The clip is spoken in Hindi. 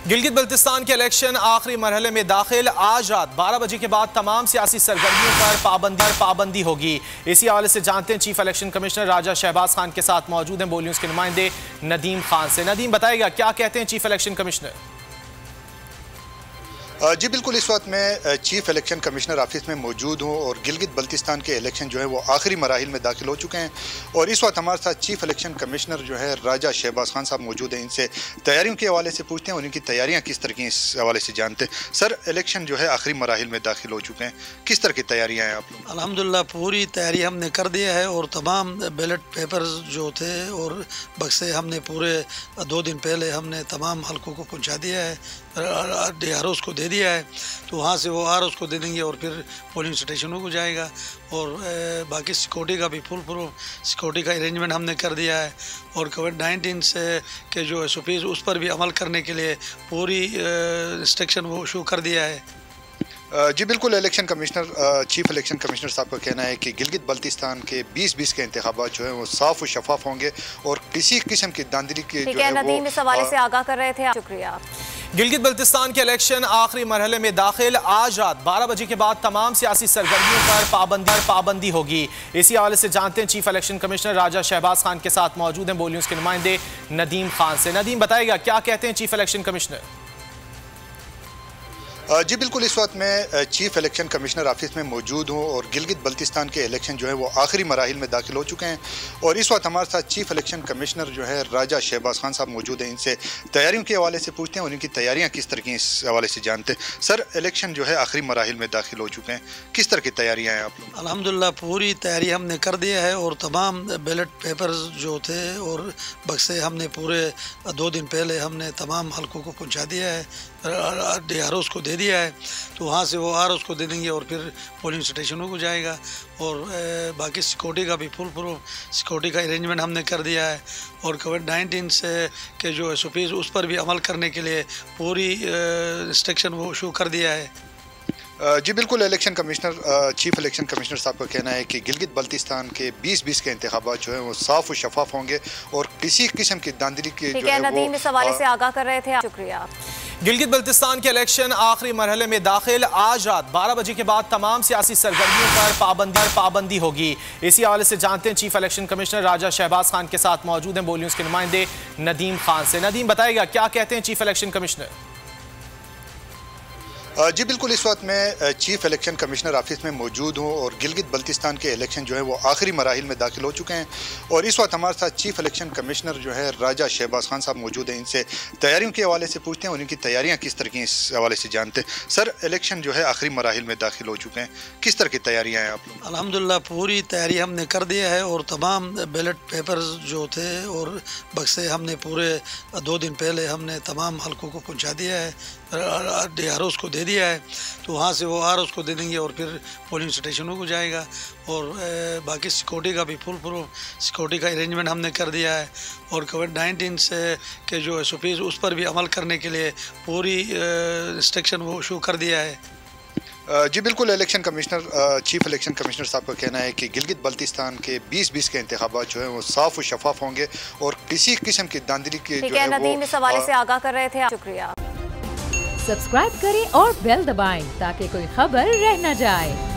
गिलगित बल्तिस्तान के इलेक्शन आखिरी मरहले में दाखिल। आज रात 12 बजे के बाद तमाम सियासी सरगर्मियों पर पाबंदी होगी। इसी हवाले से जानते हैं चीफ इलेक्शन कमिश्नर राजा शहबाज खान के साथ मौजूद हैं बोल न्यूज़ के नुमाइंदे नदीम खान से। नदीम, बताएगा क्या कहते हैं चीफ इलेक्शन कमिश्नर? जी बिल्कुल, इस वक्त मैं चीफ इलेक्शन कमिश्नर ऑफिस में मौजूद हूँ और गिलगित बल्तिस्तान के इलेक्शन जो है वो आखिरी मराहिल में दाखिल हो चुके हैं और इस वक्त हमारे साथ चीफ इलेक्शन कमिश्नर जो है राजा शहबाज खान साहब मौजूद हैं। इनसे तैयारियों के हवाले से पूछते हैं और इनकी तैयारियाँ किस तरह की, इस हवाले से जानते हैं। सर, इलेक्शन जो है आखिरी मराहिल में दाखिल हो चुके हैं, किस तरह की तैयारियाँ हैं आप लोग? अल्हम्दुलिल्लाह पूरी तैयारी हमने कर दी है और तमाम बैलेट पेपर्स जो थे और बक्से हमने पूरे 2 दिन पहले हमने तमाम हलकों को पहुँचा दिया है, DROs को दे दिया है, तो वहाँ से वो ROs को दे देंगे और फिर पोलिंग स्टेशनों को जाएगा। और बाकी सिक्योरिटी का भी फुल सिक्योरिटी का अरेंजमेंट हमने कर दिया है और कोविड-19 से के जो SOPs उस पर भी अमल करने के लिए पूरी इंस्ट्रक्शन वो इशू कर दिया है। जी बिल्कुल, election commissioner chief election commissioner साहब का कहना है कि गिलगित बल्तिस्तान के 2020 के इंतखाबात जो हैं वो साफ और शफाफ होंगे और किसी किस्म की दांधली के जो है नदीम इस हवाले से आगाह कर रहे थे। शुक्रिया। गिलगित बल्तिस्तान के इलेक्शन आखिरी मरहले में दाखिल। आज रात 12 बजे के बाद तमाम सियासी सरगर्मियों पर पाबंदी होगी। इसी हवाले से जानते हैं चीफ इलेक्शन कमिश्नर राजा शहबाज खान के साथ मौजूद हैं बोल न्यूज़ के नुमाइंदे नदीम खान से। नदीम, बताएगा क्या कहते हैं चीफ इलेक्शन कमिश्नर? जी बिल्कुल, इस वक्त मैं चीफ इलेक्शन कमिश्नर ऑफिस में मौजूद हूँ और गिलगित बल्तिस्तान के इलेक्शन जो है वो आखिरी मराहिल में दाखिल हो चुके हैं और इस वक्त हमारे साथ चीफ इलेक्शन कमिश्नर जो है राजा शहबाज खान साहब मौजूद हैं। इनसे तैयारियों के हवाले से पूछते हैं और इनकी तैयारियाँ किस तरह की, इस हवाले से जानते हैं। सर, इलेक्शन जो है आखिरी मराहिल में दाखिल हो चुके हैं, किस तरह की तैयारियाँ हैं आप लोग? अल्हम्दुलिल्लाह पूरी तैयारी हमने कर दी है और तमाम बैलेट पेपर्स जो थे और बक्से हमने पूरे 2 दिन पहले हमने तमाम हलकों को पहुँचा दिया है, DROs को दे दिया है, तो वहाँ से वो ROs को दे देंगे और फिर पोलिंग स्टेशनों को जाएगा। और बाकी सिक्योरिटी का भी फुल सिक्योरिटी का अरेंजमेंट हमने कर दिया है और कोविड-19 से के जो SOPs उस पर भी अमल करने के लिए पूरी इंस्ट्रक्शन वो इशू कर दिया है। जी बिल्कुल, election commissioner chief election commissioner साहब का कहना है कि गिलगित बल्तिस्तान के 2020 के इंतखाबात जो हैं वो साफ और शफाफ होंगे और किसी किस्म की दांधली के जो है नदीम इस हवाले से आगाह कर रहे थे। शुक्रिया। गिलगित बल्तिस्तान के इलेक्शन आखिरी मरहले में दाखिल। आज रात 12 बजे के बाद तमाम सियासी सरगर्मियों पर पाबंदी होगी। इसी हवाले से जानते हैं चीफ इलेक्शन कमिश्नर राजा शहबाज खान के साथ मौजूद हैं बोल न्यूज़ के नुमाइंदे नदीम खान से। नदीम, बताएगा क्या कहते हैं चीफ इलेक्शन कमिश्नर? जी बिल्कुल, इस वक्त मैं चीफ इलेक्शन कमिश्नर ऑफिस में मौजूद हूँ और गिलगित बल्तिस्तान के इलेक्शन जो है वो आखिरी मराहिल में दाखिल हो चुके हैं और इस वक्त हमारे साथ चीफ इलेक्शन कमिश्नर जो है राजा शहबाज खान साहब मौजूद हैं। इनसे तैयारियों के हवाले से पूछते हैं और इनकी तैयारियाँ किस तरह की, इस हवाले से जानते हैं। सर, इलेक्शन जो है आखिरी मराहिल में दाखिल हो चुके हैं, किस तरह की तैयारियाँ हैं आप लोग? अल्हम्दुलिल्लाह पूरी तैयारी हमने कर दी है और तमाम बैलेट पेपर्स जो थे और बक्से हमने पूरे 2 दिन पहले हमने तमाम हलकों को पहुँचा दिया है, DROs को दे दिया है, तो वहाँ से वो ROs को दे देंगे और फिर पोलिंग स्टेशनों को जाएगा। और बाकी सिक्योरिटी का भी फुल सिक्योरिटी का अरेंजमेंट हमने कर दिया है और कोविड-19 से के जो SOPs उस पर भी अमल करने के लिए पूरी इंस्ट्रक्शन वो इशू कर दिया है। जी बिल्कुल, election commissioner chief election commissioner साहब का कहना है कि गिलगित बल्तिस्तान के 2020 के इंतखाबात जो हैं वो साफ और शफाफ होंगे और किसी किस्म की दांधली के जो है नदीम इस हवाले से आगाह कर रहे थे। शुक्रिया। सब्सक्राइब करें और बेल दबाएं ताकि कोई खबर रह न जाए।